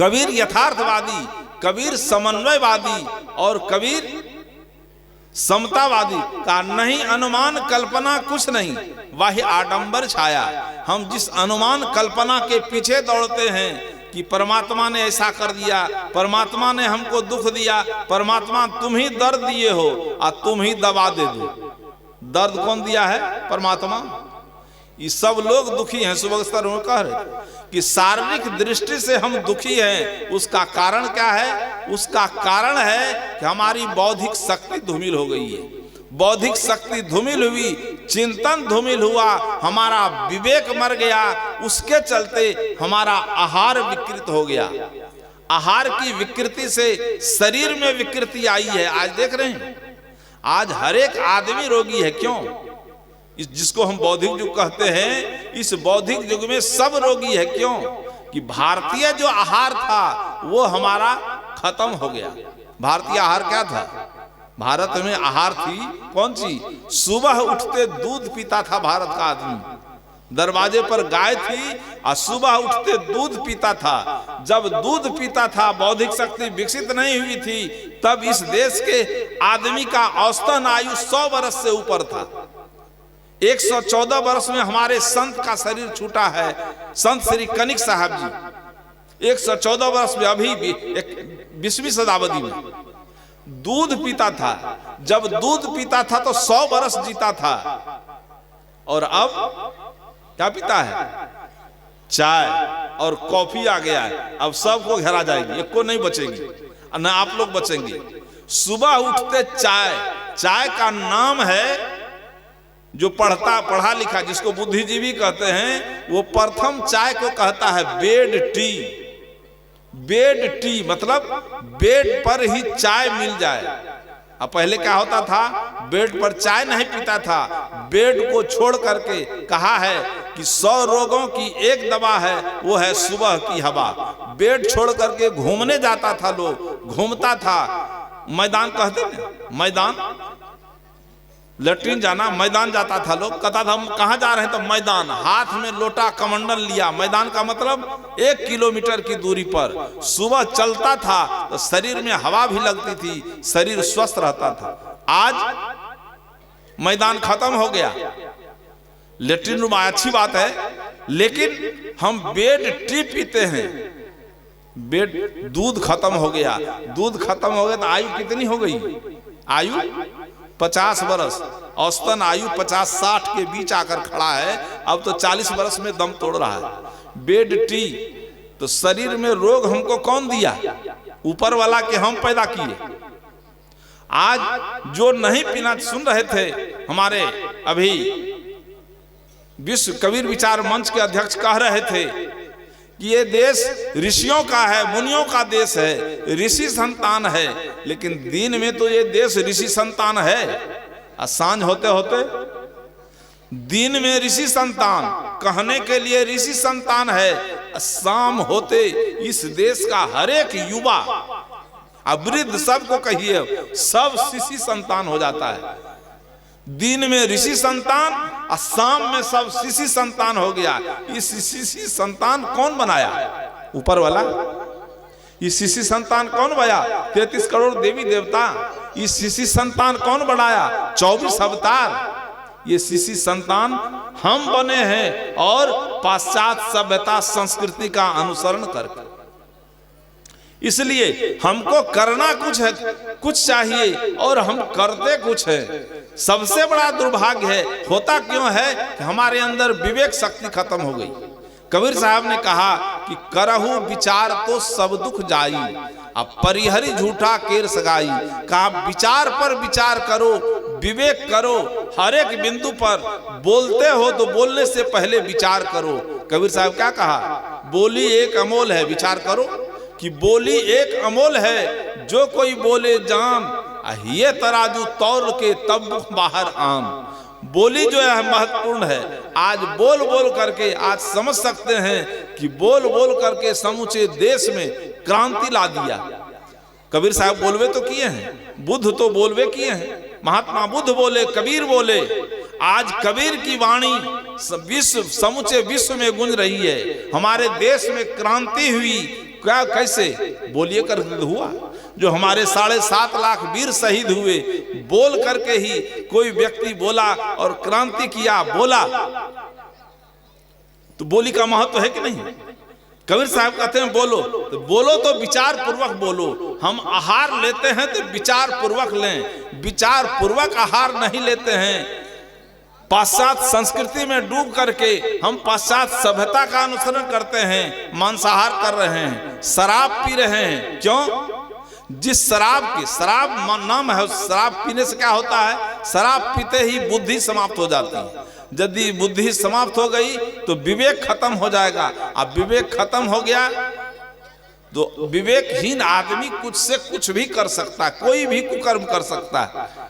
कबीर यथार्थवादी, कबीर समन्वयवादी और कबीर समतावादी का नहीं अनुमान कल्पना कुछ नहीं, वही आडंबर छाया। हम जिस अनुमान कल्पना के पीछे दौड़ते हैं कि परमात्मा ने ऐसा कर दिया, परमात्मा ने हमको दुख दिया, परमात्मा तुम ही दर्द दिए हो और तुम ही दवा दे दो। दर्द कौन दिया है? परमात्मा। ये सब लोग दुखी हैं। सुबह स्तर में कह रहे कि शारीरिक दृष्टि से हम दुखी हैं, उसका कारण क्या है? उसका कारण है कि हमारी बौद्धिक शक्ति धूमिल हो गई है। बौद्धिक शक्ति धूमिल हुई, चिंतन धूमिल हुआ, हमारा विवेक मर गया, उसके चलते हमारा आहार विकृत हो गया। आहार की विकृति से शरीर में विकृति आई है। आज देख रहे हैं, आज हर एक आदमी रोगी है। क्यों? जिसको हम बौद्धिक युग कहते हैं, इस बौद्धिक युग में सब रोगी है। क्यों? कि भारतीय जो आहार था वो हमारा खत्म हो गया। भारतीय आहार क्या था? भारत में आहार थी कौन सी? सुबह उठते दूध पीता था भारत का आदमी। दरवाजे पर गाय थी और सुबह उठते दूध पीता था। जब दूध पीता था, बौद्धिक शक्ति विकसित नहीं हुई थी, तब इस देश के आदमी का औसतन आयु 100 वर्ष से ऊपर था। 114 वर्ष में हमारे संत का शरीर छूटा है, संत श्री कनिक साहब जी 114 वर्ष में, अभी भी 20वीं शताब्दी में दूध पीता था। जब दूध पीता था तो 100 वर्ष जीता था। और अब क्या पीता है? चाय और कॉफी आ गया है। अब सबको घेरा जाएगी, एक को नहीं बचेगी, न आप लोग बचेंगे। सुबह उठते चाय, चाय का नाम है, जो पढ़ा लिखा जिसको बुद्धिजीवी कहते हैं, वो प्रथम चाय को कहता है बेड टी। बेड टी मतलब बेड पर ही चाय मिल जाए। अब पहले क्या होता था? बेड पर चाय नहीं पीता था। बेड को छोड़ करके कहा है कि 100 रोगों की एक दवा है, वो है सुबह की हवा। बेड छोड़ करके घूमने जाता था, लोग घूमता था। मैदान कहते हैं, मैदान लेट्रिन जाना, मैदान जाता था लोग। कहता था हम कहाँ जा रहे हैं? तो मैदान। हाथ में लोटा कमंडल लिया। मैदान का मतलब 1 किलोमीटर की दूरी पर। सुबह चलता था तो शरीर में हवा भी लगती थी, शरीर स्वस्थ रहता था। आज मैदान खत्म हो गया, लेट्रिन रूम अच्छी बात है, लेकिन हम बेड टी पीते हैं। बेड दूध खत्म हो गया। दूध खत्म हो गया तो आयु कितनी हो गई? आयु 50 वर्ष। औसतन आयु 50-60 के बीच आकर खड़ा है। अब तो 40 वर्ष में दम तोड़ रहा है। Bed tea. तो शरीर में रोग हमको कौन दिया? ऊपर वाला के हम पैदा किए। आज जो नहीं पीना, सुन रहे थे हमारे अभी विश्व कबीर विचार मंच के अध्यक्ष कह रहे थे कि ये देश ऋषियों का है, मुनियों का देश है, ऋषि संतान है। लेकिन दिन में तो ये देश ऋषि संतान है, और सांझ होते होते दिन में ऋषि संतान, कहने के लिए ऋषि संतान है, शाम होते इस देश का हर एक युवा, वृद्ध, सबको कहिए, सब ऋषि संतान हो जाता है। दिन में ऋषि संतान और शाम में सब शिशि संतान हो गया। इस शिशि संतान कौन बनाया? ऊपर वाला। इस शिशि संतान कौन बनाया? 33 करोड़ देवी देवता। इस शिशि संतान कौन बनाया? 24 अवतार। ये शिशि संतान हम बने हैं, और पाश्चात्य सभ्यता संस्कृति का अनुसरण करके। इसलिए हमको करना कुछ है, कुछ चाहिए, और हम करते कुछ है। सबसे बड़ा दुर्भाग्य है, होता क्यों है कि हमारे अंदर विवेक शक्ति खत्म हो गई। कबीर साहब ने कहा कि करहु विचार तो सब दुख जाई, अब परिहरी झूठा केर सगाई। कहा विचार पर विचार करो, विवेक करो, हर एक बिंदु पर बोलते हो तो बोलने से पहले विचार करो। कबीर साहब क्या कहा? बोली एक अमोल है, विचार करो कि बोली एक अमोल है, जो कोई बोले जान, ये तराजू तौल के तब बाहर आम। बोली जो है महत्वपूर्ण है। आज बोल बोल करके आज समझ सकते हैं कि बोल बोल करके समूचे देश में क्रांति ला दिया। कबीर साहब बोलवे तो किए हैं, बुद्ध तो बोलवे किए हैं, महात्मा बुद्ध बोले, कबीर बोले। आज कबीर की वाणी विश्व, समूचे विश्व में गूंज रही है। हमारे देश में क्रांति हुई, क्या कैसे? बोलिए कर हुआ। जो हमारे 7.5 लाख वीर शहीद हुए, बोल करके ही कोई व्यक्ति बोला और क्रांति किया, बोला, तो बोली का महत्व है कि नहीं? कबीर साहब कहते हैं बोलो, तो बोलो तो विचार पूर्वक बोलो। हम आहार लेते हैं तो विचार पूर्वक लें, विचार पूर्वक आहार नहीं लेते हैं। पाश्चात्य संस्कृति में डूब करके हम पाश्चात्य सभ्यता का अनुसरण करते हैं, मांसाहार कर रहे हैं, शराब पी रहे हैं। क्यों? जिस शराब की, शराब नाम है, शराब पीने से क्या होता है? शराब पीते ही बुद्धि समाप्त हो जाती है। यदि बुद्धि समाप्त हो गई तो विवेक खत्म हो जाएगा। अब विवेक खत्म हो गया तो विवेकहीन आदमी कुछ से कुछ भी कर सकता है, कोई भी कुकर्म कर सकता है।